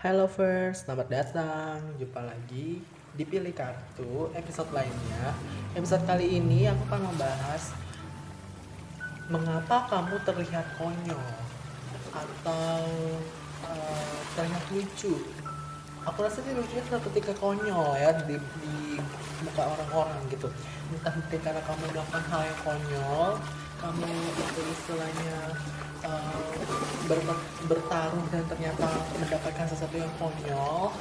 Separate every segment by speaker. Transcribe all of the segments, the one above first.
Speaker 1: Hai lovers, selamat datang. Jumpa lagi di Pilih Kartu episode lainnya. Episode kali ini aku akan membahas mengapa kamu terlihat konyol atau terlihat lucu. Aku rasa ini lucunya ketika konyol ya di muka orang-orang gitu. Entah mungkin karena kamu melakukan hal yang konyol, kamu itu istilahnya uh, bertaruh dan ternyata mendapatkan sesuatu yang konyol,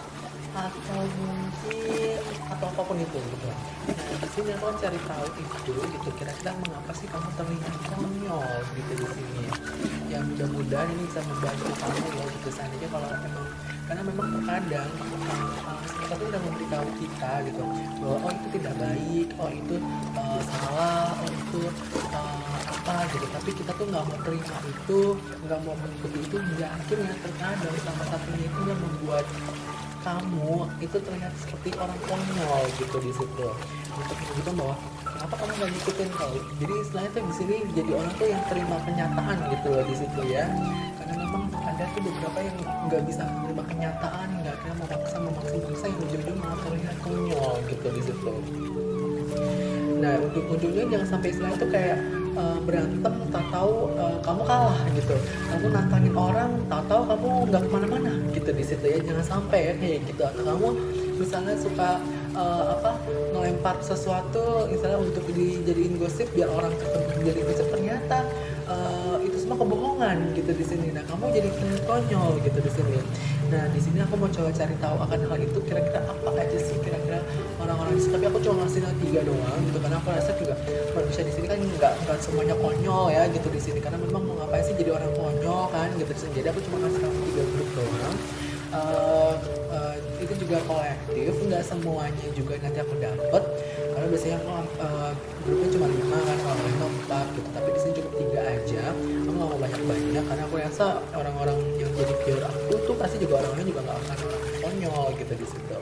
Speaker 1: atau mungkin atau apapun itu gitu. Nah di sini aku cari tahu itu gitu, kira-kira mengapa sih kamu terlihat konyol gitu di sini. Yang mudah-mudahan ini bisa membantu kamu ya gitu, seandainya kalau emang, karena memang terkadang kita tuh udah memberitahu kita gitu bahwa oh itu tidak baik, oh itu salah, oh itu apa gitu, tapi kita tuh nggak mau terima itu, nggak mau mengikuti itu, hingga akhirnya terkadang salah satunya itu yang membuat kamu itu terlihat seperti orang konyol gitu di situ, untuk menunjukkan bahwa kenapa kamu nggak ngikutin kau. Jadi istilahnya tuh di sini jadi orang tuh yang terima kenyataan gitu loh di situ ya, karena memang ada tuh beberapa yang nggak bisa menerima kenyataan, nggak akhirnya memaksa yang ujung-ujung malah terlihat konyol gitu di situ. Nah ujung-ujungnya jangan sampai istilah itu kayak berantem, tak tahu kamu kalah gitu, kamu nantangin orang, tak tahu kamu nggak kemana-mana gitu di situ ya. Jangan sampai ya kayak gitu. Atau kamu misalnya suka ngelempar sesuatu misalnya untuk dijadiin gosip biar orang tertentu jadi gosip, ternyata itu semua kebohongan gitu di sini. Nah kamu jadi konyol gitu di sini. Nah di sini aku mau coba cari tahu akan hal itu, kira-kira apa aja sih kira-kira orang-orang di sini. Tapi aku cuma ngasih 3 doang gitu, karena aku rasa juga manusia di sini kan nggak semuanya konyol ya gitu di sini, karena memang mau ngapain sih jadi orang konyol kan gitu di sini. Jadi aku cuma ngasih kamu 3 grup doang. Itu juga kolektif, nggak semuanya juga nanti aku dapet, karena biasanya aku grupnya cuma 5 kan, kalau 5 4 gitu, tapi di sini cukup 3 aja. Aku nggak mau banyak-banyak karena aku rasa orang-orang yang jadi viewer aku tuh pasti juga orangnya juga nggak akan orang konyol gitu di situ.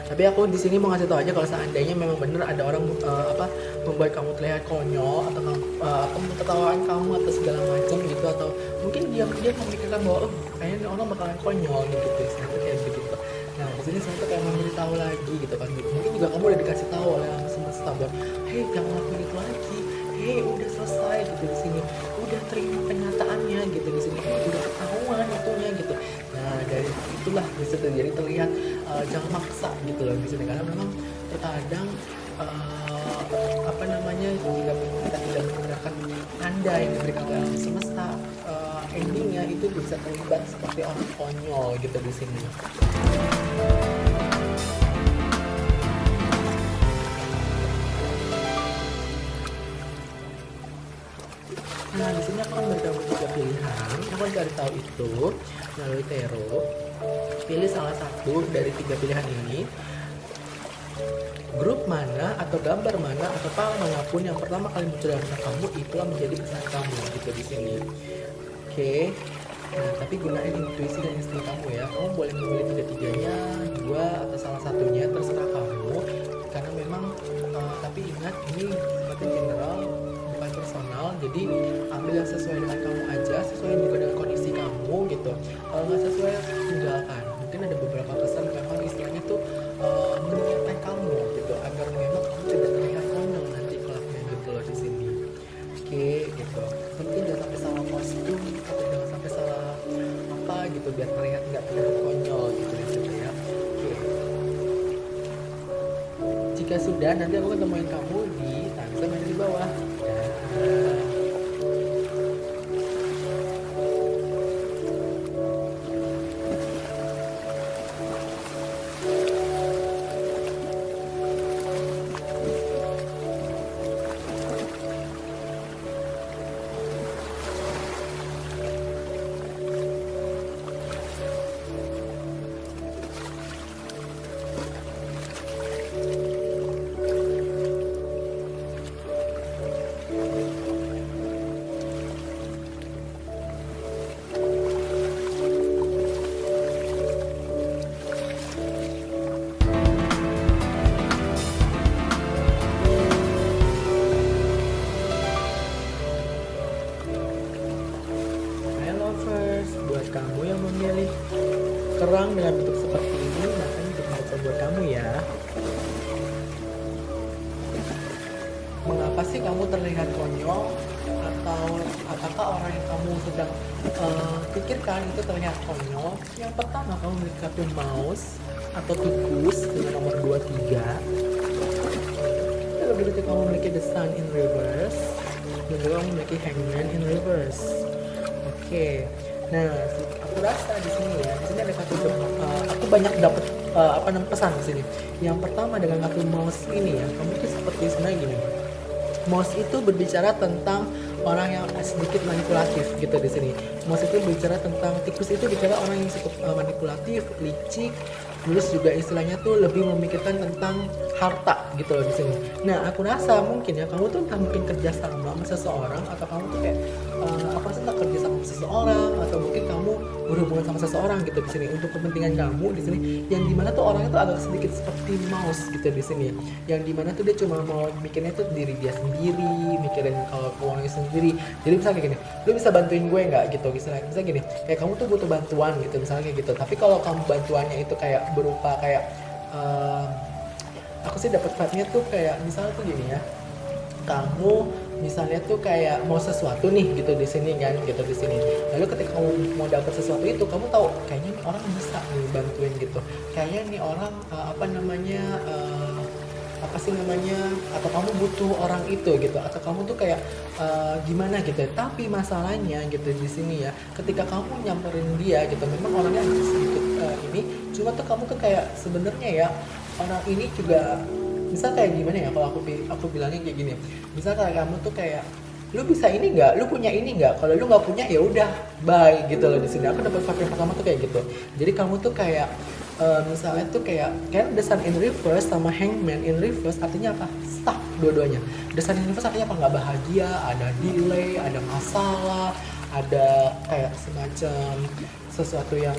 Speaker 1: Tapi aku di sini mau ngasih tau aja kalau seandainya memang bener ada orang membuat kamu terlihat konyol, atau tertawaan kamu atau segala macam gitu, atau mungkin dia memikirkan bahwa kayaknya orang bakalan konyol gitu, istilahnya kayak begitu. Nah di sini saya tuh kayak memberitahu lagi gitu kan, gitu. Mungkin juga kamu udah dikasih tahu oleh alam semesta bahwa hei jangan lakuin itu lagi, hei udah selesai gitu di sini, udah terima kenyataannya gitu di sini, udah ketahuan itunya gitu. Nah dari itulah bisa jadi terlihat jangan maksa gitu loh di sini, karena memang terkadang jika kita tidak menggunakan tanda yang diberikan oleh alam semesta, endingnya itu bisa terlibat seperti orang konyol gitu di sini. Nah di sini aku akan berikan 3 pilihan. Aku akan cari tahu itu melalui tarot. Pilih salah satu dari 3 pilihan ini. Grup mana atau gambar mana atau hal manapun yang pertama kali muncul dalam otak kamu, itulah menjadi pesan kamu gitu di sini. Oke. Nah tapi gunain intuisi dan insting kamu ya. Kamu boleh memilih 3-tiganya, 2 atau salah satunya, terserah kamu. Karena memang tapi ingat ini sifatnya general, bukan personal. Jadi ambil yang sesuai dengan kamu aja, sesuai juga dengan kondisi kamu gitu. Kalau nggak sesuai, tinggalkan. Mungkin ada beberapa pesan memang istilahnya tuh mengingatkan kamu gitu, agar memang kamu tidak terlihat konyol nanti kelaknya gitu loh di sini. Oke gitu. Mungkin jangan sampai salah kostum atau jangan sampai salah apa gitu, biar nggak terlihat konyol gitu di situ ya. Oke. Jika sudah, nanti aku ketemuin kamu di timestamp yang ada di bawah. Dah. terang dengan bentuk seperti ini, maka ini bisa buat kamu ya. Mengapa sih kamu terlihat konyol? Atau apakah orang yang kamu sedang pikirkan itu terlihat konyol? Yang pertama, kamu memiliki kartu mouse atau tikus dengan nomor 23. Lalu berikutnya kamu memiliki the sun in reverse, dan juga kamu memiliki hangman in reverse. Oke. Nah, aku rasa di sini ya, di sini ada satu aku banyak dapat pesan di sini. Yang pertama dengan kartu mouse ini ya, kamu tuh seperti sebenarnya gini. Mouse itu berbicara tentang orang yang sedikit manipulatif gitu di sini. Mouse itu berbicara tentang tikus, itu bicara orang yang cukup manipulatif, licik, terus juga istilahnya tuh lebih memikirkan tentang harta gitu loh di sini. Nah, aku rasa mungkin ya kamu tuh entah mungkin kerja sama seseorang, atau kamu tuh kayak aku rasa entah kerja sama seseorang, atau mungkin kamu berhubungan sama seseorang gitu di sini untuk kepentingan kamu di sini, yang dimana tuh orangnya tuh agak sedikit seperti mouse gitu di sini, yang dimana tuh dia cuma mau mikirnya tuh diri dia sendiri, mikirin kalau keuangannya sendiri. Jadi misalnya kayak gini, lu bisa bantuin gue nggak gitu, misalnya gini, kayak kamu tuh butuh bantuan gitu misalnya kayak gitu, tapi kalau kamu bantuannya itu kayak berupa kayak aku sih dapat vibe-nya tuh kayak misalnya tuh gini ya, kamu misalnya tuh kayak mau sesuatu nih gitu di sini kan, gitu di sini. Lalu ketika kamu mau dapat sesuatu itu, kamu tahu kayaknya nih orang bisa nih bantuin gitu. Kayaknya nih orang apa sih namanya, atau kamu butuh orang itu gitu, atau kamu tuh kayak gimana gitu. Tapi masalahnya gitu di sini ya, ketika kamu nyamperin dia gitu, memang orangnya sedikit ini, cuma tuh kamu tuh kayak sebenarnya ya orang ini juga misal kayak gimana ya, kalau aku bilangnya kayak gini, misal kayak kamu tuh kayak lu bisa ini nggak, lu punya ini nggak, kalau lu nggak punya ya udah bye gitu loh di sini. Aku dapat vibe yang pertama tuh kayak gitu. Jadi kamu tuh kayak misalnya tuh kayak the sun in reverse sama hangman in reverse artinya apa? Stuck dua-duanya. The sun in reverse artinya apa? Nggak bahagia, ada delay, ada masalah, ada kayak semacam sesuatu yang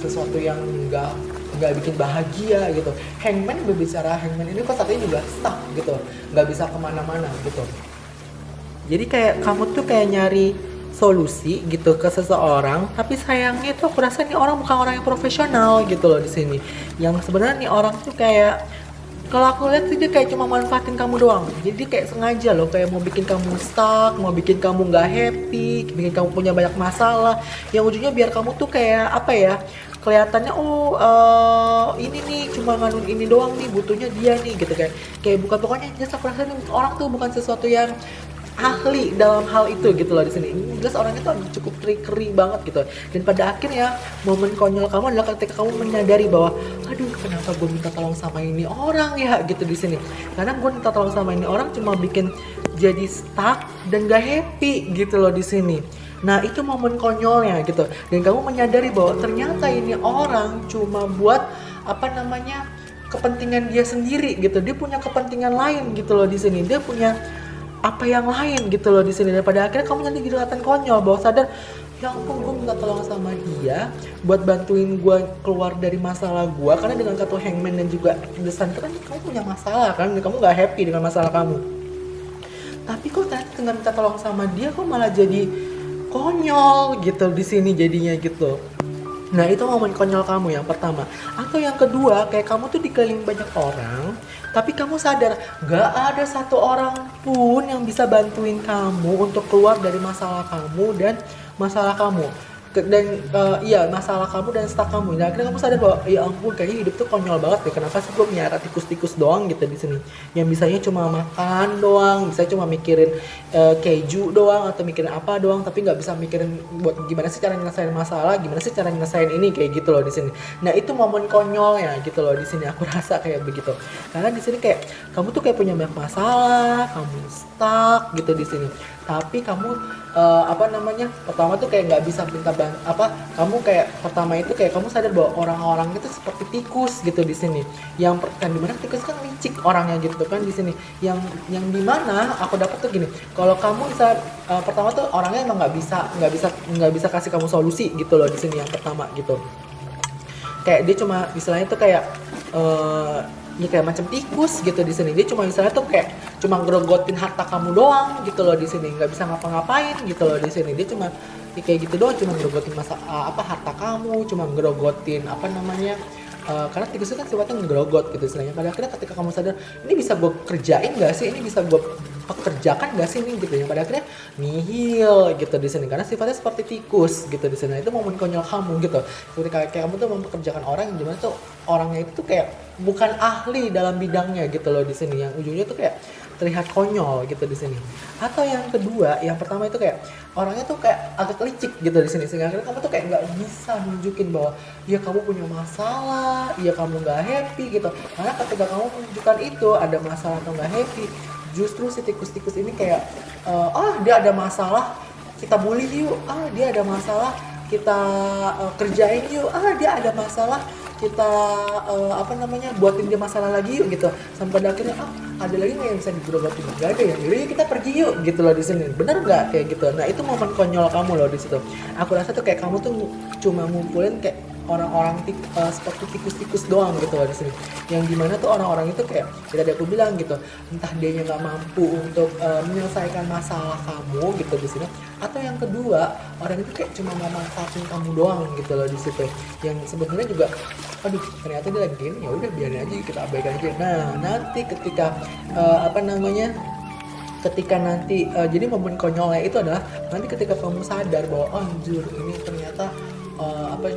Speaker 1: sesuatu yang nggak bikin bahagia gitu. Hangman berbicara, hangman ini kok artinya juga stuck gitu, nggak bisa kemana-mana gitu. Jadi kayak kamu tuh kayak nyari solusi gitu ke seseorang, tapi sayangnya tuh aku rasa nih orang bukan orang yang profesional gitu loh di sini. Yang sebenarnya nih orang tuh kayak, kalau aku lihat sih dia kayak cuma manfaatin kamu doang. Jadi kayak sengaja loh, kayak mau bikin kamu stuck, mau bikin kamu nggak happy, bikin kamu punya banyak masalah. Yang ujungnya biar kamu tuh kayak apa ya? Kelihatannya ini nih cuma nganun ini doang nih, butuhnya dia nih gitu kan. Kayak bukan, pokoknya jelas aku rasa nih orang tuh bukan sesuatu yang ahli dalam hal itu gitu loh di sini. Jelas orangnya tuh cukup trickery banget gitu. Dan pada akhirnya momen konyol kamu adalah ketika kamu menyadari bahwa aduh, kenapa gue minta tolong sama ini orang ya gitu di sini. Karena gue minta tolong sama ini orang cuma bikin jadi stuck dan gak happy gitu loh di sini. Nah, itu momen konyolnya gitu. Dan kamu menyadari bahwa ternyata ini orang cuma buat kepentingan dia sendiri gitu. Dia punya kepentingan lain gitu loh di sini. Dia punya apa yang lain gitu loh di sini. Dan pada akhirnya kamu nanti kelihatan konyol, bahwa sadar ya ampun, gue minta tolong sama dia buat bantuin gue keluar dari masalah gue, karena dengan kartu hangman dan juga the sun itu kan kamu punya masalah kan, dan kamu gak happy dengan masalah kamu. Tapi kok ternyata dengan minta tolong sama dia kok malah jadi konyol gitu di sini jadinya gitu. Nah, itu momen konyol kamu yang pertama. Atau yang kedua, kayak kamu tuh dikeliling banyak orang, tapi kamu sadar gak ada satu orang pun yang bisa bantuin kamu untuk keluar dari masalah kamu dan masalah kamu. Masalah kamu dan stuck kamu. Nah, akhirnya kamu sadar bahwa ya ampun, kayaknya hidup tuh konyol banget deh. Kenapa sih gue miara tikus-tikus doang gitu di sini? Yang bisanya cuma makan doang, bisa cuma mikirin keju doang atau mikirin apa doang, tapi nggak bisa mikirin buat gimana sih cara nyelesain masalah, gimana sih cara nyelesain ini kayak gitu loh di sini. Nah, itu momen konyolnya gitu loh di sini. Aku rasa kayak begitu. Karena di sini kayak kamu tuh kayak punya banyak masalah, kamu stuck gitu di sini. Tapi kamu pertama tuh kayak nggak bisa minta kamu kayak pertama itu kayak kamu sadar bahwa orang-orang itu seperti tikus gitu di sini, yang dimana tikus kan licik orangnya gitu kan di sini, yang dimana aku dapat tuh gini, kalau kamu bisa pertama tuh orangnya emang nggak bisa kasih kamu solusi gitu loh di sini yang pertama gitu. Kayak dia cuma istilahnya tuh kayak ya kayak macam tikus gitu di sini. Dia cuma misalnya tuh kayak cuma ngerogotin harta kamu doang gitu loh di sini, nggak bisa ngapa-ngapain gitu loh di sini. Dia cuma ya kayak gitu doang, cuma ngerogotin harta kamu, cuma ngerogotin karena tikus itu kan sifatnya ngegrogot gitu istilahnya. Pada akhirnya ketika kamu sadar, ini bisa gue kerjain gak sih, ini bisa gue pekerjakan gak sih ini gitu ya, pada akhirnya nihil gitu di sini, karena sifatnya seperti tikus gitu di sini. Itu momen konyol kamu gitu, seperti kayak kamu tuh mempekerjakan orang yang dimana tuh orangnya itu tuh kayak bukan ahli dalam bidangnya gitu loh di sini, yang ujungnya tuh kayak terlihat konyol gitu di sini. Atau yang kedua, yang pertama itu kayak orangnya tuh kayak agak licik gitu di sini, sehingga akhirnya kamu tuh kayak nggak bisa nunjukin bahwa ya kamu punya masalah, ya kamu nggak happy gitu. Karena ketika kamu menunjukkan itu ada masalah atau nggak happy, justru si tikus-tikus ini kayak dia ada masalah, kita bully yuk, dia ada masalah, kita kerjain yuk, dia ada masalah, kita buatin dia masalah lagi yuk gitu. Sampai pada akhirnya ada lagi nggak yang bisa digerogotin, nggak ada ya, yaudah kita pergi yuk gitu loh di sini. Bener nggak kayak gitu? Nah itu momen konyol kamu loh di situ. Aku rasa tuh kayak kamu tuh cuma ngumpulin kayak orang-orang seperti tikus-tikus doang gitu loh di sini, yang dimana tuh orang-orang itu kayak tadi aku bilang gitu, entah dia nggak mampu untuk menyelesaikan masalah kamu gitu di sini, atau yang kedua orang itu kayak cuma mau manfaatin kamu doang gitu loh di situ, yang sebenarnya juga ternyata dia lagi gini, ya udah biarin aja, kita abaikan aja. Nah nanti ketika jadi momen konyolnya itu adalah nanti ketika kamu sadar bahwa anjir ini ternyata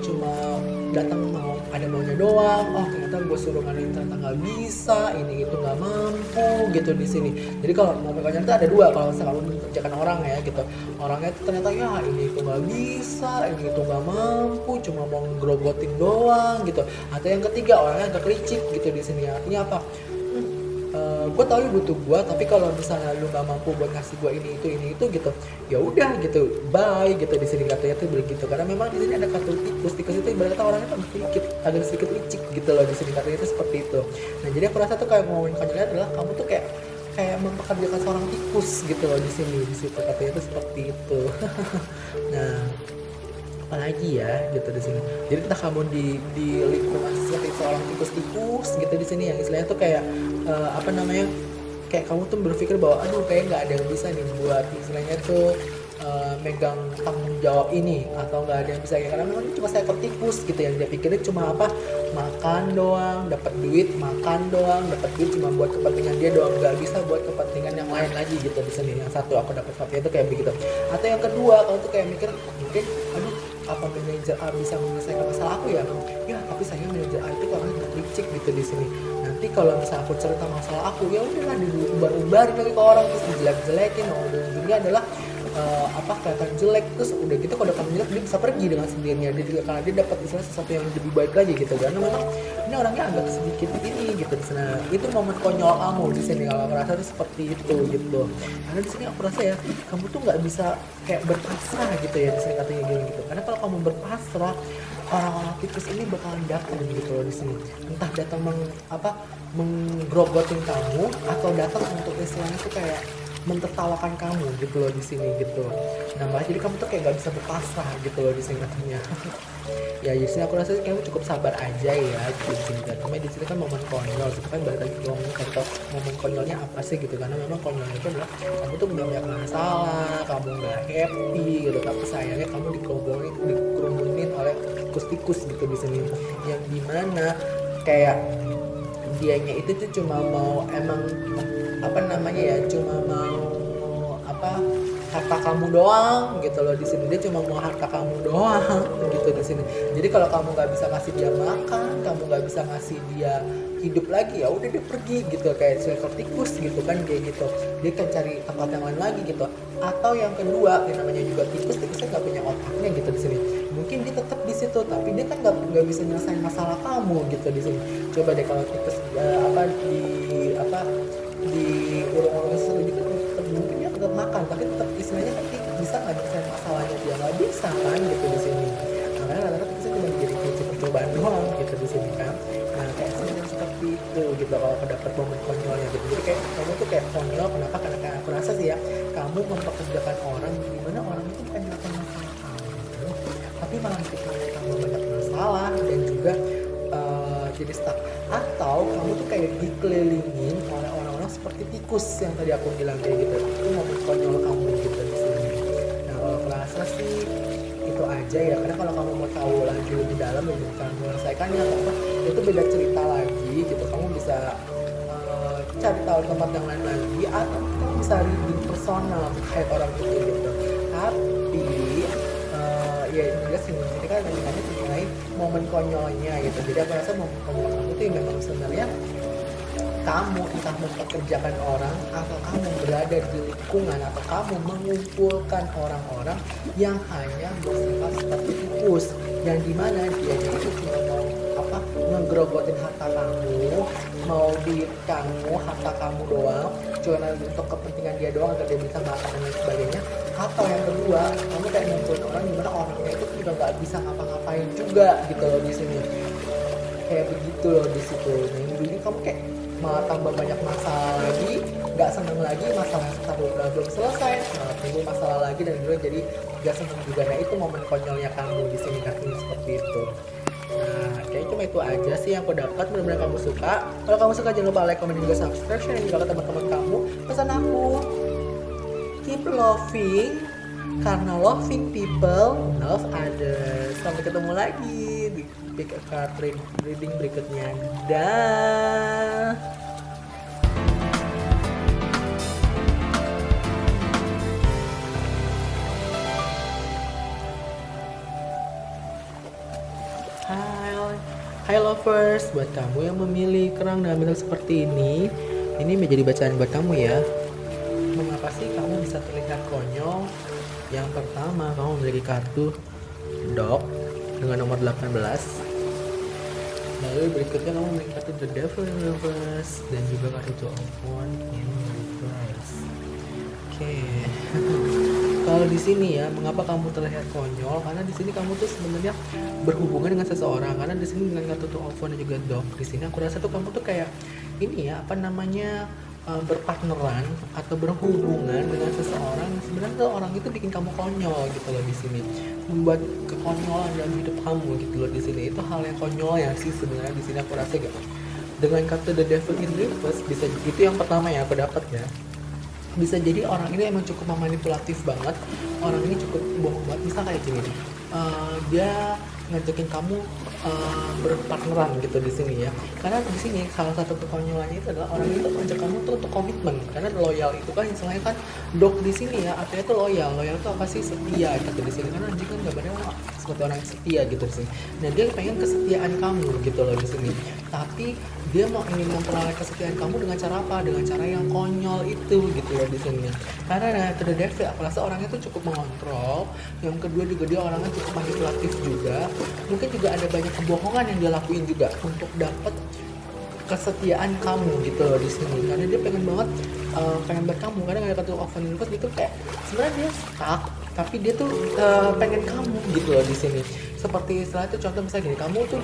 Speaker 1: cuma datang maunya doang, ternyata gue suruh ngadain ternyata nggak bisa, ini itu nggak mampu gitu di sini. Jadi kalau momen konyol itu ada dua, kalau misalnya kamu mengerjakan orang ya gitu, orangnya itu ternyata ya ini itu nggak bisa, ini itu nggak mampu, cuma mau ngerogotin doang gitu. Atau yang ketiga orangnya agak licik gitu di sini, artinya apa? Gue tau lu butuh gue, tapi kalau misalnya lu nggak mampu buat ngasih gue ini itu gitu, ya udah gitu, bye gitu di sini, katanya tuh begitu. Karena memang di sini ada kata tikus itu ibarat kata orangnya agak sedikit licik gitu loh di sini, katanya itu seperti itu. Nah jadi aku rasa tuh kayak momen konyolnya adalah kamu tuh kayak mempekerjakan seorang tikus gitu loh di sini, di situ katanya itu seperti itu. Nah apalagi ya gitu di sini. Jadi entah kamu di lingkungan seperti seorang tikus-tikus gitu di sini, yang istilahnya tuh kayak kayak kamu tuh berpikir bahwa kayak nggak ada yang bisa nih buat istilahnya tuh megang tanggung jawab ini, atau nggak ada yang bisa, karena memang ini cuma seekor tikus gitu, yang dia pikirin cuma makan doang, dapat duit, makan doang, dapat duit cuma buat kepentingan dia doang, nggak bisa buat kepentingan yang lain lagi gitu di sini. Yang satu aku dapat fakta itu kayak begitu. Atau yang kedua, kamu tuh kayak mikir mungkin apa manajer A bisa menyelesaikan masalah aku ya, tapi saya manajer A itu karena nggak licik gitu di sini. Nanti kalau misalnya aku cerita masalah aku, ya udahlah diumbar-umbarin lagi ke orang, terus dijelek-jelekin. Ujungnya adalah kelihatan jelek, terus udah gitu kalau kelihatan jelek dia bisa pergi dengan sendirinya, karena dia dapat misalnya sesuatu yang lebih baik lagi gitu. Karena memang ini orangnya agak sedikit ini gitu di sana. Itu momen konyol kamu di sini, kalau aku rasa itu seperti itu gitu. Karena di sini aku rasa ya kamu tuh nggak bisa kayak berpasrah gitu ya di sini, katanya gitu. Karena kalau kamu berpasrah, orang-orang tikus ini bakalan datang gitu loh di sini. Entah datang menggrogotin kamu, atau datang untuk istilahnya tuh kayak mentertawakan kamu gitu loh di sini gitu. Nah malah jadi kamu tuh kayak gak bisa berpasrah gitu loh di sini katanya. Ya di sini aku rasa kamu cukup sabar aja ya gitu di sini. Cuma di sini kan momen konyol, itu kan balik lagi ngomong tentang momen konyolnya apa sih gitu. Karena memang konyolnya itu adalah kamu tuh banyak masalah, kamu nggak happy gitu, tapi sayangnya kamu dikerumunin oleh tikus-tikus gitu di sini, yang dimana kayak dianya itu tuh cuma mau cuma mau harta kamu doang gitu loh di sini. Dia cuma mau harta kamu doang gitu di sini. Jadi kalau kamu nggak bisa ngasih dia makan, kamu nggak bisa ngasih dia hidup lagi, ya udah dia pergi gitu, kayak seekor tikus gitu kan, kayak gitu. Dia kan cari tempat yang lain lagi gitu. Atau yang kedua, yang namanya juga tikusnya nggak punya otaknya gitu di sini. Mungkin dia tetap di situ, tapi dia kan nggak bisa nyelesain masalah kamu gitu di sini. Coba deh kalau tikus di urung-urung sesuatu gitu, mungkin dia tetap makan, tapi tetap istilahnya kan bisa nggak nyelesain masalahnya dia, nggak bisa kan gitu di sini. Makanya rata-rata bisa cuma jadi kunci percobaan doang gitu di sini kan. Nah kayak seperti itu gitu kalau aku dapat momen konyolnya gitu. Jadi kayak kamu tuh kayak konyol, kenapa? Karena aku rasa sih ya, kamu mempekerjakan orang dimana orang itu bukan nyelesain masalah kamu, tapi malah bikin kamu banyak masalah dan juga jadi stuck. Atau kamu tuh kayak dikelilingin oleh orang-orang seperti tikus yang tadi aku bilang kayak gitu. Itu momen konyol kamu gitu di sini. Nah kalau kerasa sih aja ya, karena kalau kamu mau tahu lagi lebih dalam lebih cara menyelesaikannya atau apa itu beda cerita lagi gitu. Kamu bisa cari tahu tempat yang lain lagi atau kamu bisa reading personal terkait orang itu gitu. Tapi ya jelas ini kan lanjutannya mengenai momen konyolnya gitu. Jadi aku rasa momen konyol kamu tuh memang sebenarnya kamu entah mempekerjakan orang atau kamu berada di lingkungan atau kamu mengumpulkan orang-orang yang hanya bersifat seperti tikus, yang dimana dia itu cuma mau ngegrogotin harta kamu, mau duit kamu, harta kamu doang, cuma untuk kepentingan dia doang agar dia bisa makan dan lain sebagainya. Atau yang kedua, kamu kayak ngumpulin orang dimana orangnya itu juga nggak bisa ngapa-ngapain juga gitu loh di sini, kayak begitu loh di situ. Nah ini kamu kayak malah tambah banyak masalah lagi, nggak seneng lagi, masalah yang belum selesai, timbul masalah lagi dan juga jadi nggak seneng juga. Nah itu momen konyolnya kamu di sini kartunya seperti itu. Nah kayaknya cuma itu aja sih yang aku dapat. Mudah-mudahan kamu suka. Kalau kamu suka jangan lupa like, comment, dan juga subscribe, share juga ke teman-teman kamu. Pesan aku, keep loving, karena loving people love others. Sampai ketemu lagi di pick a card reading berikutnya. Dah. Hai lovers, buat kamu yang memilih kerang dalam bentuk seperti ini menjadi bacaan buat kamu ya. Mengapa sih kamu bisa terlihat konyol? Yang pertama, kamu memiliki kartu Dog dengan nomor 18. Lalu berikutnya kamu memiliki kartu The Devil in Reverse dan juga kartu Two of Wands in Reverse. Oke. Kalau di sini ya, mengapa kamu terlihat konyol? Karena di sini kamu tuh sebenarnya berhubungan dengan seseorang. Karena di sini dengan kartu Two of Wands dan juga Dog. Di sini aku rasa tuh kamu tuh kayak ini ya, berpartneran atau berhubungan dengan seseorang. Sebenarnya tuh orang itu bikin kamu konyol gitu loh di sini, membuat kekonyolan dalam hidup kamu gitu loh di sini. Itu hal yang konyol ya sih sebenarnya di sini aku rasa gitu. Dengan kartu The Devil in Reverse bisa itu yang pertama ya aku dapat ya. Bisa jadi orang ini emang cukup memanipulatif banget, orang ini cukup bohong banget. Misal kayak gini, dia ngajakin kamu berpartneran gitu di sini ya. Karena di sini salah satu kekonyolannya itu adalah orang itu ngajak kamu tuh untuk komitmen. Karena loyal itu kan istilahnya kan Dog di sini ya, artinya itu loyal. Loyal itu apa sih? Setia gitu di sini. Karena anjing kan gambarnya seperti orang yang setia gitu di sini. Nah dia pengen kesetiaan kamu gitu loh di sini. Tapi dia ingin memperoleh kesetiaan kamu dengan cara apa? Dengan cara yang konyol itu gitu loh di sini. Karena The Devil aku rasa orangnya tuh cukup mengontrol. Yang kedua juga dia orangnya cukup manipulatif juga. Mungkin juga ada banyak kebohongan yang dia lakuin juga untuk dapat kesetiaan kamu gitu loh di sini. Karena dia pengen banget pengen buat kamu. Karena ada kartu Open Universe gitu kayak sebenarnya dia stuck, tapi dia tuh pengen kamu gitu loh di sini. Seperti istilah itu contoh misalnya gini, kamu tuh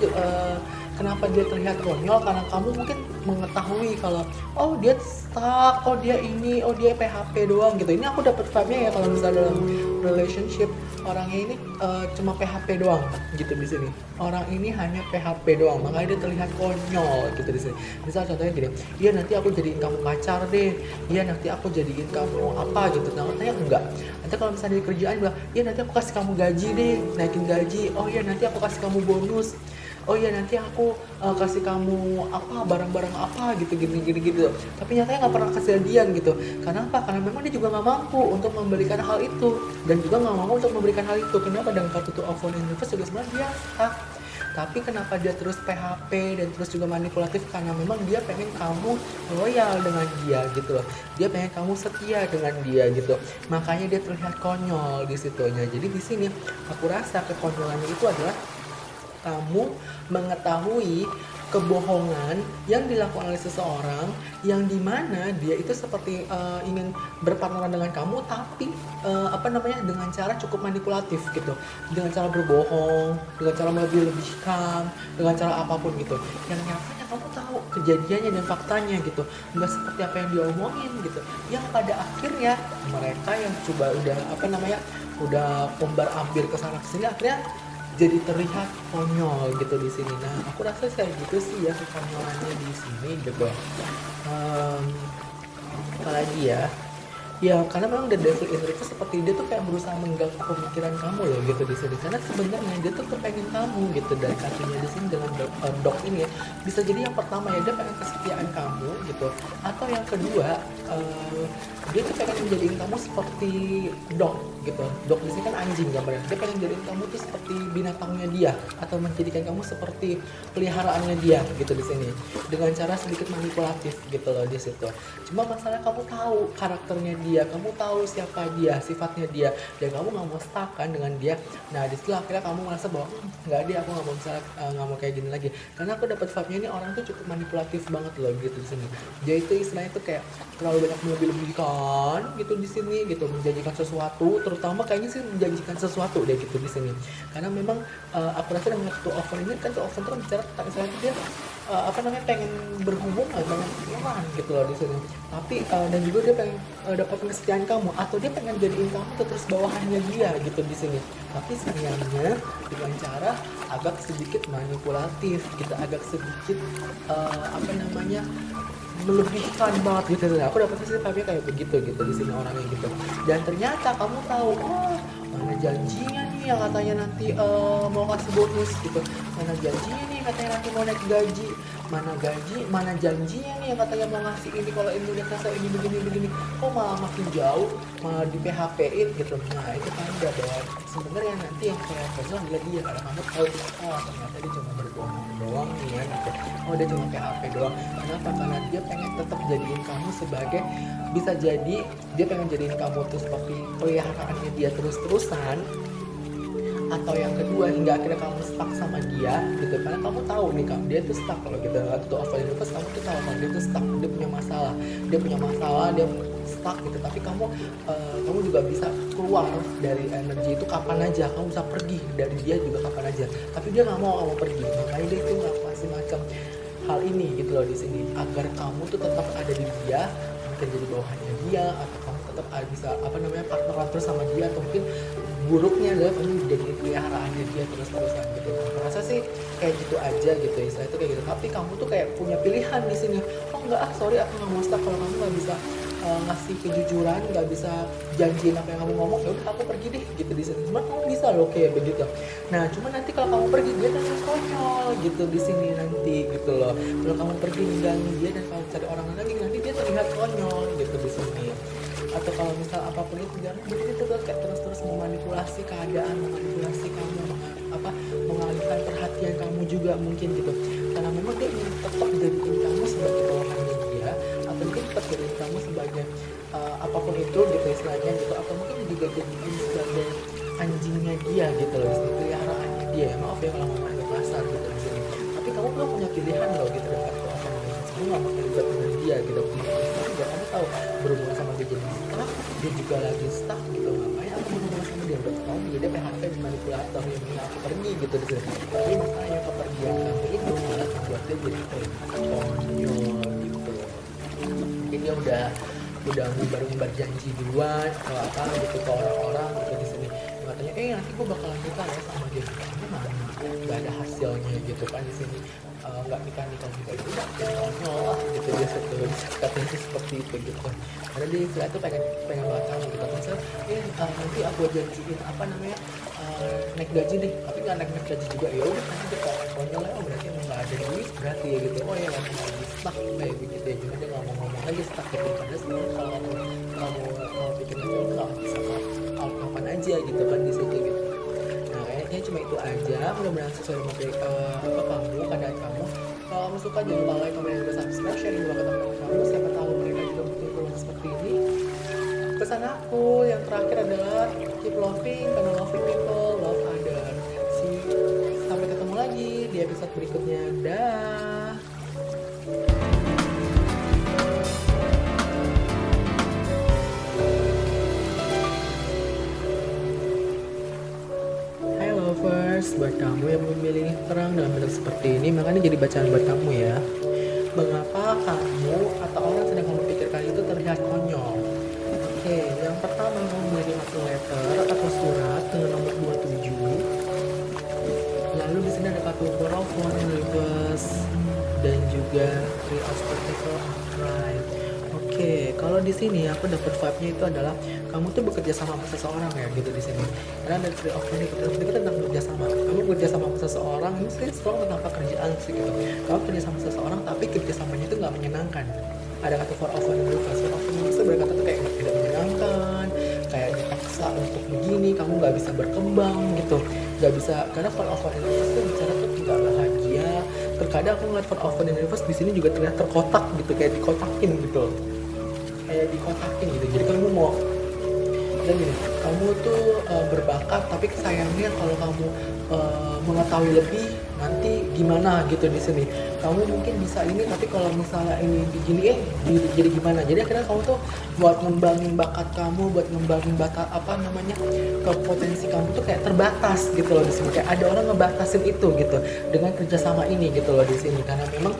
Speaker 1: kenapa dia terlihat konyol? Karena kamu mungkin mengetahui kalau oh dia stuck, oh dia ini, oh dia PHP doang gitu. Ini aku dapat vibe-nya ya kalau misalnya dalam relationship orangnya ini cuma PHP doang gitu di sini. Orang ini hanya PHP doang, makanya dia terlihat konyol gitu di sini. Misal contohnya gini, iya nanti aku jadiin kamu pacar deh, iya nanti aku jadiin kamu apa gitu. Nah katanya enggak. Nanti kalau misalnya di kerjaan bilang, iya nanti aku kasih kamu gaji deh, naikin gaji. Oh iya nanti aku kasih kamu bonus. Oh iya nanti aku kasih kamu apa barang-barang apa gitu gitu. Tapi nyatanya nggak pernah kejadian gitu. Karena apa? Karena memang dia juga nggak mampu untuk memberikan hal itu dan juga nggak mampu untuk memberikan hal itu. Kenapa? Dengan kartu Two of Wands Universe juga sebenarnya dia stuck. Tapi kenapa dia terus PHP dan terus juga manipulatif? Karena memang dia pengen kamu loyal dengan dia gitu loh. Dia pengen kamu setia dengan dia gitu. Makanya dia terlihat konyol di situnya. Jadi di sini aku rasa kekonyolannya itu adalah kamu mengetahui kebohongan yang dilakukan oleh seseorang yang dimana dia itu seperti ingin berpartneran dengan kamu tapi dengan cara cukup manipulatif gitu, dengan cara berbohong, dengan cara melebih-lebihkan, dengan cara apapun gitu yang nyatanya kamu tahu kejadiannya dan faktanya gitu nggak seperti apa yang dia omongin gitu, yang pada akhirnya mereka yang coba udah umbar ambir kesana kesini akhirnya jadi terlihat konyol gitu di sini. Nah, aku rasa kayak gitu sih ya kekonyolannya di sini gitu. Apalagi ya, Ya, karena memang The Devil in Red itu seperti dia tuh kayak berusaha mengganggu pemikiran kamu loh gitu di sini. Karena sebenarnya dia tuh kepengen kamu gitu dari kartunya di sini dengan dog ini ya. Bisa jadi yang pertama ya dia pengen kesetiaan kamu gitu. Atau yang kedua dia tuh pengen menjadikan kamu seperti dog gitu. Dog di sini kan anjing gambarnya. Dia pengen jadiin kamu tuh seperti binatangnya dia atau menjadikan kamu seperti peliharaannya dia gitu di sini. Dengan cara sedikit manipulatif gitu loh di situ. Cuma masalah kamu tahu karakternya dia, kamu tahu siapa dia, sifatnya dia, dan kamu nggak mau stuck kan dengan dia. Nah di situ akhirnya kamu merasa bahwa nggak dia, aku nggak mau bisa nggak mau kayak gini lagi. Karena aku dapat vibe-nya ini orang tuh cukup manipulatif banget loh gitu di sini. Dia itu istilahnya tuh kayak terlalu banyak melebih-lebihkan gitu di sini gitu, menjanjikan sesuatu, terutama kayaknya sih menjanjikan sesuatu deh gitu di sini. Karena memang aku rasa dengan tuh oven ini kan tuh oven tuh bicara tentang istilahnya dia pengen berhubungan dengan orang gitu loh di sini. Tapi dan juga dia pengen dapetin kesetiaan kamu atau dia pengen jadiin kamu terus bawahannya dia gitu di sini. Tapi sayangnya dengan cara agak sedikit manipulatif gitu, agak sedikit melebihkan banget gitu. Aku dapetnya sih vibe kayak begitu gitu di sini orangnya gitu. Dan ternyata kamu tahu, mana janjinya nih yang katanya nanti mau kasih bonus gitu, mana janjinya nih katanya nanti mau naik gaji, mana janjinya nih yang katanya mau ngasih ini kalau ini udah selesai ini begini, kok malah makin jauh, malah di PHP-in gitu. Nah itu kan udah bahwa sebenarnya nanti yang kayak besok adalah dia, karena kamu tahu ternyata dia cuma berbohong doang nih ya gitu. Dia cuma PHP doang. Kenapa? Karena dia pengen tetap jadiin kamu sebagai, bisa jadi dia pengen jadiin kamu tuh seperti peliharaannya dia terus-terusan, atau yang kedua hingga akhirnya kamu stuck sama dia gitu. Karena kamu tahu nih dia tuh stuck kalau gitu atau Ovalinius, kamu tuh tahu kalau dia tuh stuck, dia punya masalah, dia stuck gitu. Tapi kamu juga bisa keluar dari energi itu kapan aja, kamu bisa pergi dari dia juga kapan aja, tapi dia nggak mau kamu pergi. Makanya dia tuh ngasih macam hal ini gitu loh di sini, agar kamu tuh tetap ada di dia, mungkin jadi bawahannya dia, atau kamu tetap bisa partneran terus sama dia, atau mungkin buruknya adalah kamu jadi peliharaannya dia terus-terusan gitu. Aku rasa sih kayak gitu aja gitu, istilah itu kayak gitu. Tapi kamu tuh kayak punya pilihan di sini. Enggak, sorry aku nggak mau stuck. Kalau kamu nggak bisa ngasih kejujuran, nggak bisa janjiin apa yang kamu ngomong, ya udah aku pergi deh gitu di sini. Cuma kamu bisa loh kayak begitu. Nah cuma nanti kalau kamu pergi dia terlihat konyol gitu di sini nanti gitu loh. Kalau kamu pergi mengganggu dia dan kamu cari orang lagi, nanti dia terlihat konyol gitu di sini. Atau kalau misal apapun itu, jangan jadi itu kayak terus memanipulasi keadaan, memanipulasi kamu, mengalihkan perhatian kamu juga mungkin gitu. Karena memang dia ingin tetap jadiin kamu sebagai bawahannya dia, atau mungkin tetap jadiin kamu sebagai apapun itu gitu istilahnya gitu, atau mungkin juga jadiin sebagai anjingnya dia gitu loh, peliharaannya dia. Maaf ya kalau ngomong agak kasar gitu di sini. Tapi kamu belum punya pilihan loh gitu dekat ke orang lain. Kamu nggak mau terlibat dengan dia gitu. Juga kamu tahu berhubungan sama dia jadi stuck, dia juga lagi stuck gitu. Ngapain aku berhubungan sama dia? Udah tahu dia PHP manipulator yang ingin aku pergi gitu di sini. Tapi masalahnya kepergian kamu itu malah membuat dia jadi konyol gitu. Mungkin dia udah ngumbar janji duluan atau apa gitu ke orang-orang gitu di sini. Katanya nanti gue bakalan nikah ya sama dia. Tapi mana nggak ada hasilnya gitu kan di sini. Nggak nikah juga itu udah konyol lah gitu dia katanya seperti itu gitu. Karena dia istilah itu pengen banget kamu gitu. Misalnya nanti aku janjiin naik gaji deh, tapi nggak naik gaji juga, ya udah nanti dia konyol ya, berarti emang nggak ada duit berarti ya gitu. Ya lagi stuck kayak begitu ya, cuma dia ngomong aja stuck gitu. Padahal sebenarnya kalau kamu pikir aja itu nggak bisa kapan aja gitu kan di situ gitu. Nah kayaknya cuma itu aja. Mudah-mudahan sesuai materi keadaan kamu. Kalau kamu suka jangan lupa like, comment, dan juga subscribe, sharing juga ke teman-teman kamu. Siapa tahu mereka juga butuh informasi seperti ini. Pesan aku yang terakhir adalah keep loving, karena loving people love others. Sampai ketemu lagi di episode berikutnya. Dah. Hai lovers, buat kamu yang memilih terang dalam bentuk seperti ini, makanya jadi bacaan buat kamu ya. Mengapa kamu atau orang sedang kamu pikirkan itu terlihat konyol? Oke, yang pertama kamu mengirim satu letter atau surat dengan nomor 27. Lalu di sini ada kartu Hierophant, reverse, dan juga Three of Pentacles upright. Oke, kalau kalau di sini aku dapat vibe-nya itu adalah kamu tuh bekerja sama seseorang ya gitu di sini. Karena dari tree of pentacles itu tentang bekerja sama. Kamu bekerja sama seseorang, ini sih strong tentang pekerjaan sih gitu. Kamu kerja sama seseorang tapi kerjasamanya itu nggak menyenangkan. Ada kata for of one reverse. For of one reverse berkata tuh kayak tidak menyenangkan, kayak dipaksa untuk begini, kamu nggak bisa berkembang gitu, nggak bisa. Karena for of one reverse tuh bicara tuh tidak bahagia. Terkadang aku ngeliat for of one reverse di sini juga terlihat terkotak gitu, kayak dikotakin gitu, kayak dikotakin gitu. Jadi kamu mau dan gini, kamu tuh berbakat tapi sayangnya kalau kamu mengetahui lebih nanti gimana gitu di sini. Kamu mungkin bisa ini tapi kalau misalnya ini begini jadi gimana. Jadi akhirnya kamu tuh buat ngembangin bakat kamu, buat ngembangin bakat apa namanya ke potensi kamu tuh kayak terbatas gitu loh di sini. Kayak ada orang ngebatasin itu gitu dengan kerjasama ini gitu loh di sini. Karena memang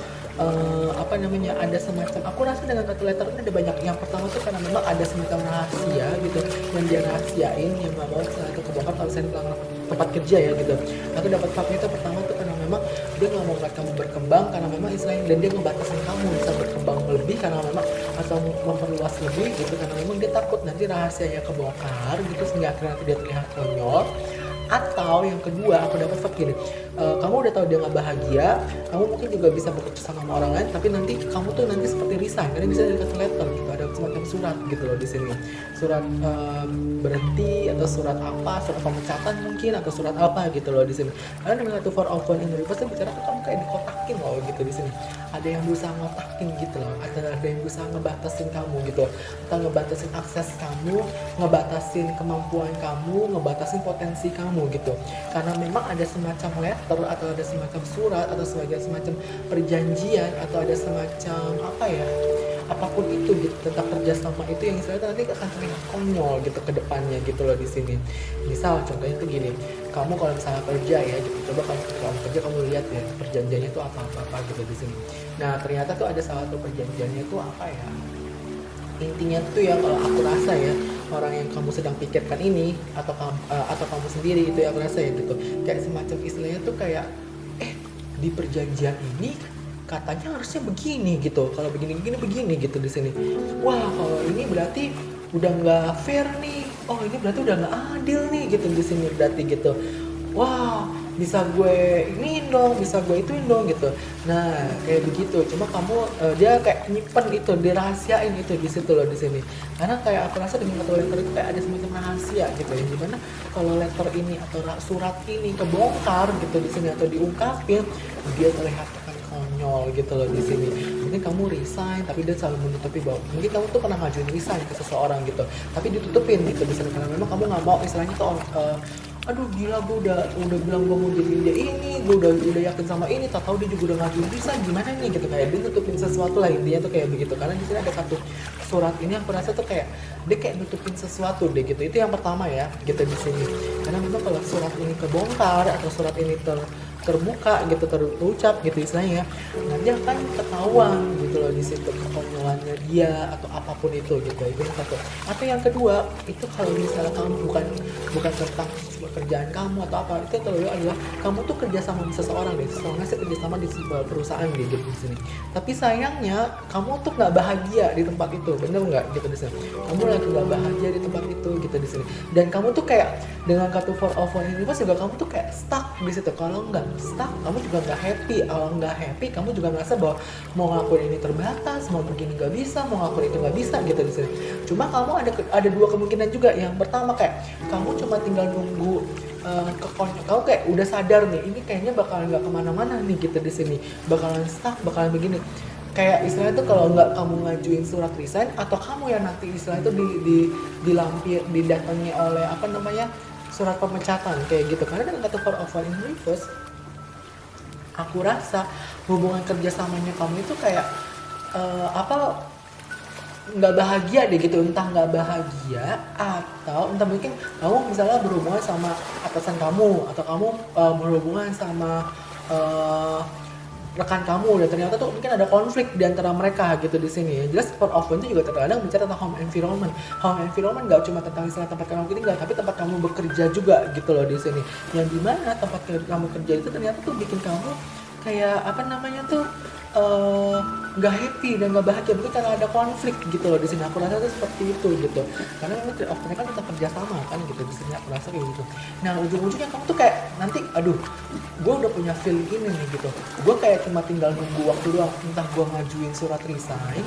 Speaker 1: apa namanya ada semacam, aku rasa dengan kartu letter ini ada banyak. Yang pertama tuh karena memang ada semacam rahasia gitu yang dia rahasiain, yang nggak mau itu kebongkar kalau saya pulang tempat kerja ya gitu. Aku dapat vibe itu pertama tuh karena memang dia nggak mau kamu berkembang, karena memang istilahnya, dan dia ngebatasin kamu bisa berkembang lebih karena memang atau memperluas lebih gitu, karena memang dia takut nanti rahasianya kebongkar gitu sehingga akhirnya nanti dia terlihat konyol. Atau yang kedua aku dapat vibe gini, kamu udah tahu dia nggak bahagia, kamu mungkin juga bisa bekerja sama orang lain, tapi nanti kamu tuh nanti seperti resign, karena bisa dari kartu letter gitu, ada semacam surat gitu loh di sini, surat berhenti atau surat apa, surat pemecatan mungkin atau surat apa gitu loh di sini. Karena dengan kartu four of one in reverse tuh bicara tuh kamu kayak dikotakin loh gitu di sini, ada yang berusaha ngotakin gitu loh, ada yang berusaha ngebatasin kamu gitu, atau ngebatasin akses kamu, ngebatasin kemampuan kamu, ngebatasin potensi kamu gitu. Karena memang ada semacam letter atau ada semacam surat atau semacam perjanjian atau ada semacam apa ya, apapun itu gitu tentang kerjasama itu yang istilahnya nanti akan terlihat konyol gitu ke depannya gitu loh di sini. Misal contohnya tuh gini, kamu kalau misalnya kerja ya gitu, coba kalau kerja kamu lihat ya perjanjiannya tuh apa gitu di sini. Nah ternyata tuh ada salah satu perjanjiannya tuh apa ya, intinya tuh ya kalau aku rasa ya, orang yang kamu sedang pikirkan ini atau kamu sendiri itu ya aku rasa ya gitu, kayak semacam istilahnya tuh kayak di perjanjian ini katanya harusnya begini gitu, kalau begini gitu di sini. Wah kalau ini berarti udah nggak fair nih, oh ini berarti udah nggak adil nih gitu di sini berarti gitu. Wah bisa gue ini dong, bisa gue ituin dong gitu. Nah kayak begitu, cuma kamu dia kayak nyimpen itu, dirahasiain itu di situ loh di sini. Karena kayak aku rasa dengan kartu letter itu kayak ada semacam rahasia gitu ya, gimana kalau letter ini atau surat ini kebongkar gitu di sini atau diungkapin, dia terlihat konyol gitu loh di sini. Mungkin kamu resign tapi dia selalu menutupi bahwa mungkin kamu tuh pernah ngajuin resign ke seseorang gitu tapi ditutupin gitu di sini karena memang kamu nggak mau istilahnya tuh aduh gila gue udah bilang gue mau jadi dia ini, gue udah yakin sama ini, tak tahu dia juga udah ngajuin resign, gimana nih gitu, kayak dia nutupin sesuatu lah intinya tuh kayak begitu. Karena di sini ada kartu surat ini aku rasa tuh kayak dia kayak nutupin sesuatu deh gitu. Itu yang pertama ya gitu di sini. Karena memang kalau surat ini kebongkar atau surat ini terbuka gitu, terucap gitu istilahnya, nanti akan ketahuan gitu loh di situ kekonyolannya dia atau apapun itu gitu. Itu yang satu. Atau yang kedua itu kalau misalnya kamu bukan tentang pekerjaan kamu atau apa, itu terlalu adalah kamu tuh kerja sama di seseorang deh, soalnya sih kerja sama di sebuah perusahaan gitu di sini. Tapi sayangnya kamu tuh nggak bahagia di tempat itu, bener nggak gitu di sini? Kamu lagi nggak bahagia di tempat itu gitu di sini. Dan kamu tuh kayak dengan kartu four of one ini pas juga kamu tuh kayak stuck di situ. Kalau nggak stuck, kamu juga nggak happy. Kalau nggak happy, kamu juga ngerasa bahwa mau ngelakuin ini terbatas, mau begini nggak bisa, mau ngelakuin itu nggak bisa gitu di sini. Cuma kamu ada dua kemungkinan juga. Yang pertama kayak kamu cuma tinggal nunggu kamu kayak udah sadar nih ini kayaknya bakalan nggak kemana-mana nih gitu di sini, bakalan stuck, bakalan begini. Kayak istilahnya tuh kalau nggak kamu ngajuin surat resign atau kamu yang nanti istilahnya tuh didatangi oleh apa namanya surat pemecatan kayak gitu. Karena dengan kata four of one in reverse, aku rasa hubungan kerjasamanya kamu itu kayak nggak bahagia deh gitu, entah nggak bahagia atau entah mungkin kamu misalnya berhubungan sama atasan kamu atau kamu berhubungan sama rekan kamu dan ternyata tuh mungkin ada konflik di antara mereka gitu di sini. Jelas four of one itu juga terkadang bicara tentang home environment. Home environment nggak cuma tentang istilah tempat kamu tinggal, tapi tempat kamu bekerja juga gitu loh di sini. Yang dimana tempat kamu kerja itu ternyata tuh bikin kamu kayak apa namanya tuh nggak happy dan nggak bahagia, mungkin karena ada konflik gitu loh di sini. Aku rasa itu seperti itu gitu, karena memang trade off-nya kan kita kerja sama kan gitu di sini, aku rasa kayak gitu. Nah ujung-ujungnya kamu tuh kayak nanti, aduh gue udah punya feeling ini nih gitu, gue kayak cuma tinggal nunggu waktu doang, entah gue ngajuin surat resign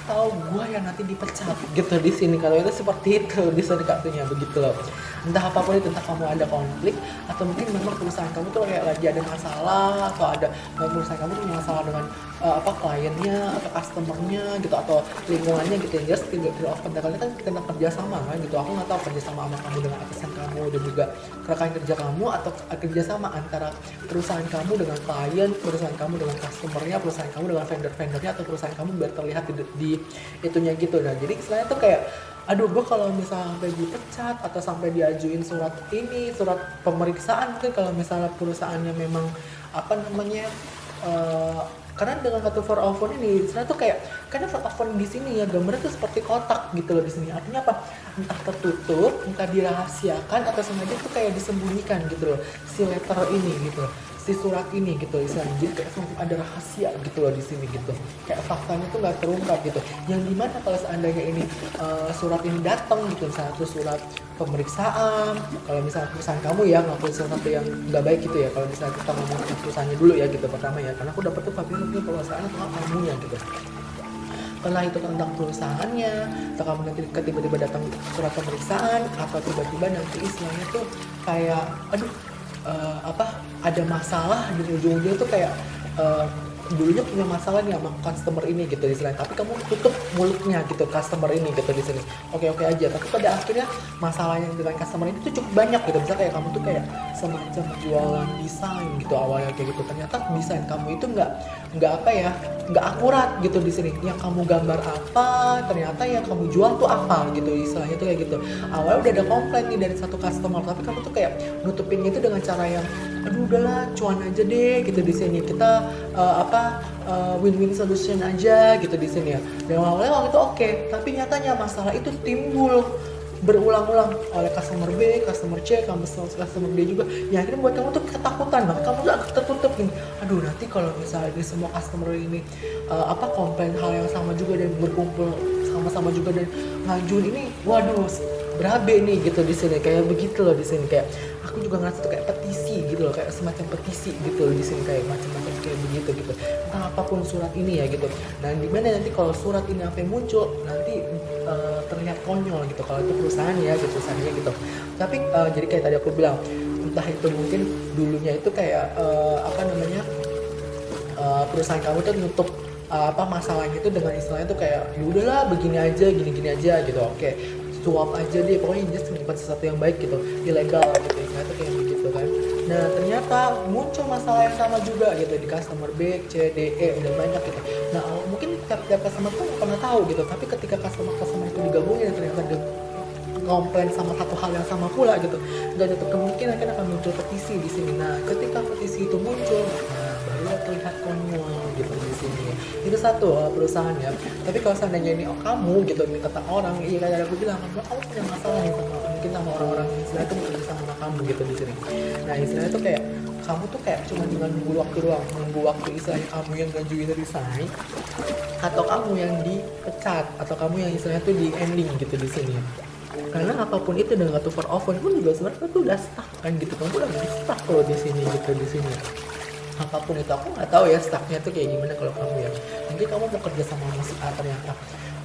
Speaker 1: atau gue yang nanti dipecat gitu di sini. Kalau itu seperti itu di sini kartunya begitu loh. Entah apapun itu, entah kamu ada konflik atau mungkin memang perusahaan kamu tuh kayak lagi ada masalah, atau ada perusahaan kamu punya masalah dengan kliennya atau customernya gitu, atau lingkungannya gitu. Yang jelas tidak off kontaknya kan tentang kerja sama kan gitu. Aku nggak tahu kerja sama kamu dengan atasan kamu dan juga rekan kerja kamu, atau kerja sama antara perusahaan kamu dengan klien, perusahaan kamu dengan customernya, perusahaan kamu dengan vendor-vendornya, atau perusahaan kamu biar terlihat di itunya gitu. Nah jadi istilahnya tuh kayak, aduh gue kalau misalnya sampai dipecat atau sampai diajuin surat pemeriksaan, mungkin kalau misalnya perusahaannya memang apa namanya, karena dengan kartu for offer ini istilahnya tuh kayak, karena for offer di sini ya gambarnya tuh seperti kotak gitu loh di sini. Artinya apa? Entah tertutup, entah dirahasiakan, atau sengaja tuh kayak disembunyikan gitu loh si letter ini gitu, si surat ini gitu istilahnya. Jadi kayak semacam ada rahasia gitu loh di sini gitu, kayak faktanya tuh nggak terungkap gitu. Yang dimana kalau seandainya ini surat ini datang gitu, misalnya tuh surat pemeriksaan, kalau misalnya perusahaan kamu ya ngelakuin sesuatu yang nggak baik gitu ya, kalau misalnya kita ngomong perusahaannya dulu ya gitu pertama ya, karena aku dapet tuh papirnya perusahaan atau kamunya gitu. Setelah itu tentang perusahaannya, atau kamu nanti tiba-tiba datang surat pemeriksaan, atau tiba-tiba nanti istilahnya tuh kayak, aduh ada masalah di ujung-ujungnya tuh kayak dulunya punya masalah nih sama customer ini gitu istilahnya, tapi kamu tutup mulutnya gitu customer ini gitu di sini, oke aja, tapi pada akhirnya masalahnya dengan customer ini tuh cukup banyak gitu. Misalnya kayak kamu tuh kayak semacam jualan desain gitu awalnya kayak gitu, ternyata desain kamu itu nggak akurat gitu di sini. Yang kamu gambar apa, ternyata yang kamu jual tuh apa gitu istilahnya tuh kayak gitu. Awalnya udah ada komplain nih dari satu customer, tapi kamu tuh kayak nutupinnya itu dengan cara yang, aduh udahlah cuan aja deh gitu di sini, kita win-win solution aja gitu di sini ya. Dan awalnya waktu itu oke, tapi nyatanya masalah itu timbul berulang-ulang oleh customer B, customer C, customer D juga. Ya akhirnya buat kamu tuh ketakutan, maka kamu tuh agak tertutup nih. Aduh nanti kalau misalnya di semua customer ini komplain hal yang sama juga dan berkumpul sama-sama juga dan ngajuin ini, waduh berabe nih gitu di sini, kayak begitu loh di sini. Kayak aku juga ngerasa tuh kayak petisi gitu loh, kayak semacam petisi gitu loh di sini, kayak macam-macam kayak begitu gitu, entah apapun surat ini ya gitu. Nah dimana nanti kalau surat ini sampai muncul nanti terlihat konyol gitu kalau itu perusahaan ya gitu, perusahaannya gitu. Tapi jadi kayak tadi aku bilang, entah itu mungkin dulunya itu kayak perusahaan kamu tuh nutup masalahnya itu dengan istilahnya tuh kayak, ya udahlah begini aja, gini aja gitu, oke suap aja deh, pokoknya just menyimpan sesuatu yang baik gitu, ilegal gitu, itu kayak begitu kan. Nah ternyata muncul masalah yang sama juga gitu di customer B, C, D, E, udah banyak gitu. Nah mungkin tiap customer tuh nggak pernah tahu gitu, tapi ketika customer itu digabungin ternyata dia komplain sama satu hal yang sama pula gitu, nggak ada kemungkinan kan akan muncul petisi di sini. Nah ketika petisi itu muncul, baru terlihat konyol gitu di sini. Itu satu perusahaan ya. Tapi kalau seandainya ini kamu gitu, ini kata orang, iya kayak aku bilang, kamu punya masalah nih sama orang-orang yang istilahnya tuh bekerja sama kamu gitu di sini. Nah istilahnya tuh kayak kamu tuh kayak cuma dengan nunggu waktu doang, nunggu waktu istilahnya kamu yang ngajuin resign, atau kamu yang dipecat, atau kamu yang istilahnya tuh di ending gitu di sini. Karena apapun itu dengan kartu for offer pun juga sebenarnya tuh udah stuck kan gitu, kamu udah stuck loh di sini gitu di sini. Apapun itu aku nggak tahu ya stucknya tuh kayak gimana kalau kamu ya. Mungkin kamu mau kerja sama si A ternyata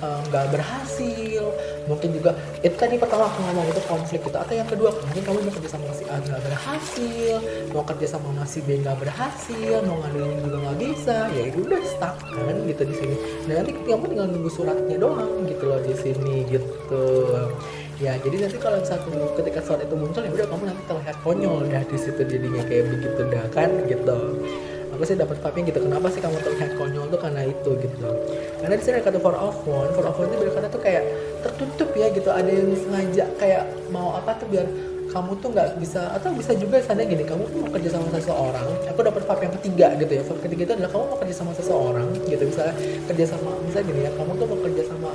Speaker 1: nggak berhasil, mungkin juga itu tadi pertama aku ngomong itu konflik gitu, atau yang kedua mungkin kamu mau kerja sama si A nggak berhasil, mau kerja sama si B nggak berhasil, mau ngaduin juga nggak bisa, ya itu udah stuck kan gitu di sini. Dan nanti kamu tinggal nunggu suratnya doang gitu loh di sini gitu. Ya jadi nanti kalau ketika surat itu muncul ya udah kamu nanti terlihat konyol dah di situ jadinya kayak begitu dah kan gitu. Aku sih dapat vibe gitu, kenapa sih kamu terlihat konyol tuh karena itu gitu. Karena di sini ada kata for of one itu berkata tuh kayak tertutup ya gitu, ada yang sengaja kayak mau apa tuh biar kamu tuh nggak bisa, atau bisa juga seandainya gini, kamu tuh mau kerja sama seseorang. Aku dapat vibe yang ketiga gitu ya. Vibe ketiga itu adalah kamu mau kerja sama seseorang gitu, misalnya kerja sama, misalnya gini ya, kamu tuh mau kerja sama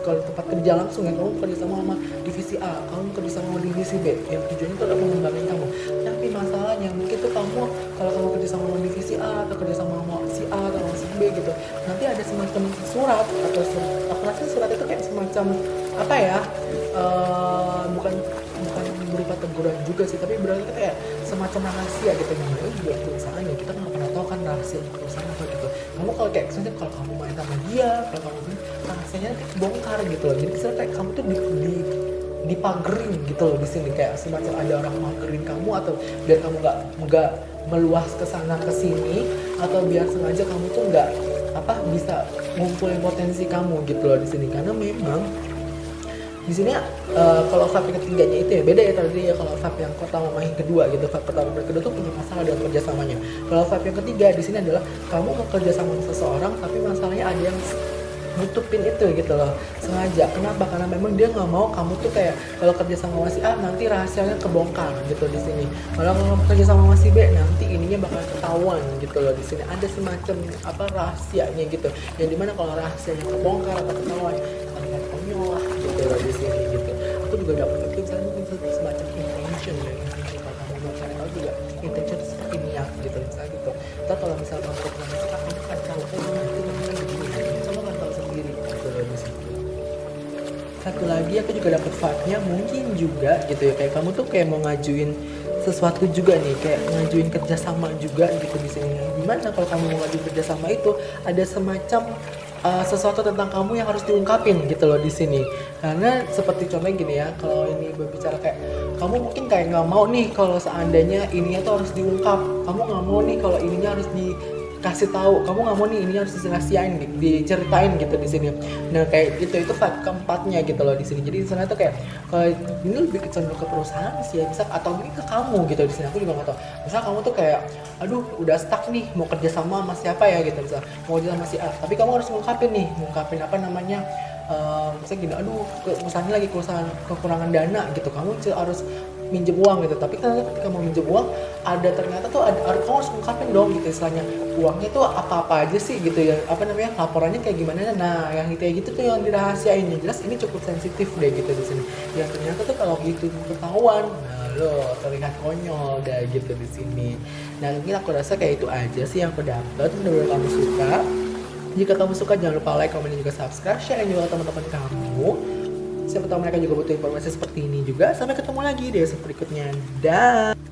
Speaker 1: kalau tempat kerja langsung ya, kamu kerja sama divisi A, kamu kerja sama divisi B, yang tujuannya itu adalah mengembangkan kamu. Tapi masalahnya mungkin tuh kalau kamu kerja sama divisi A atau kerja sama si A atau si B gitu, nanti ada semacam surat atau aku rasa surat itu kayak semacam apa ya, bukan bukan berupa teguran juga sih, tapi berarti kayak semacam rahasia gitu, namanya juga perusahaan ya, kita nggak pernah tahu kan rahasia perusahaan apa gitu. Kamu kalau kayak misalnya kalau kamu main sama dia, kalau kamu rahasianya nanti bongkar gitu loh, jadi misalnya kayak kamu tuh dipagerin gitu loh di sini, kayak semacam ada orang magerin kamu, atau biar kamu nggak meluas ke sana ke sini, atau biar sengaja kamu tuh nggak bisa ngumpulin potensi kamu gitu loh di sini. Karena memang di sini kalau vibe yang ketiganya itu ya beda ya tadi ya, kalau vibe yang pertama sama yang kedua gitu, vibe pertama dan kedua tuh punya masalah dengan kerjasamanya. Kalau vibe yang ketiga di sini adalah kamu mau kerja sama seseorang tapi masalahnya ada yang nutupin itu gitu loh, sengaja. Kenapa? Karena memang dia nggak mau kamu tuh kayak kalau kerja sama si A nanti rahasianya kebongkar gitu di sini. Kalau kamu kerja sama si B nanti ininya bakal ketahuan gitu loh di sini. Ada semacam rahasianya gitu. Yang dimana kalau rahasianya kebongkar atau ketahuan, terlihat konyol lah gitu loh di sini gitu. Aku juga dapat itu misalnya mungkin semacam intention ya, intention kalau kamu mau cari tahu juga intention seperti niat gitu misalnya gitu. Atau kalau misalnya kamu ketemu si A, kamu kan tahu nanti satu lagi aku juga dapat vibe-nya mungkin juga gitu ya, kayak kamu tuh kayak mau ngajuin sesuatu juga nih, kayak ngajuin kerjasama juga gitu di sini. Gimana kalau kamu mau ngajuin kerjasama itu ada semacam sesuatu tentang kamu yang harus diungkapin gitu loh di sini. Karena seperti contohnya gini ya, kalau ini berbicara kayak kamu mungkin kayak nggak mau nih kalau seandainya ininya tuh harus diungkap, kamu nggak mau nih kalau ininya harus dikasih tahu, kamu nggak mau nih ini harus dirahasiain, diceritain gitu di sini. Nah kayak gitu, itu vibe keempatnya gitu loh di sini. Jadi di sana tuh kayak ini lebih cenderung ke perusahaan sih ya, bisa atau mungkin ke kamu gitu di sini. Aku juga nggak tahu. Misal kamu tuh kayak, aduh udah stuck nih mau kerja sama siapa ya gitu, misal mau kerja sama si A, tapi kamu harus ngungkapin apa namanya. Misalnya gini, aduh perusahaannya lagi kekurangan dana gitu, kamu harus minjem uang gitu. Tapi kan ketika mau minjem uang ada ternyata tuh kamu harus ungkapin dong gitu, istilahnya uangnya tuh apa aja sih gitu ya, apa namanya, laporannya kayak gimana. Nah yang kayak gitu tuh yang dirahasiain. Yang jelas ini cukup sensitif deh gitu di sini. Yang ternyata tuh kalau gitu ketahuan, nah lo terlihat konyol deh gitu di sini. Nah mungkin aku rasa kayak itu aja sih yang aku dapat. Mudah-mudahan kamu suka. Jika kamu suka jangan lupa like, komen, dan juga subscribe, share juga ke teman-teman kamu. Siapa tahu mereka juga butuh informasi seperti ini juga. Sampai ketemu lagi di episode berikutnya. Dah.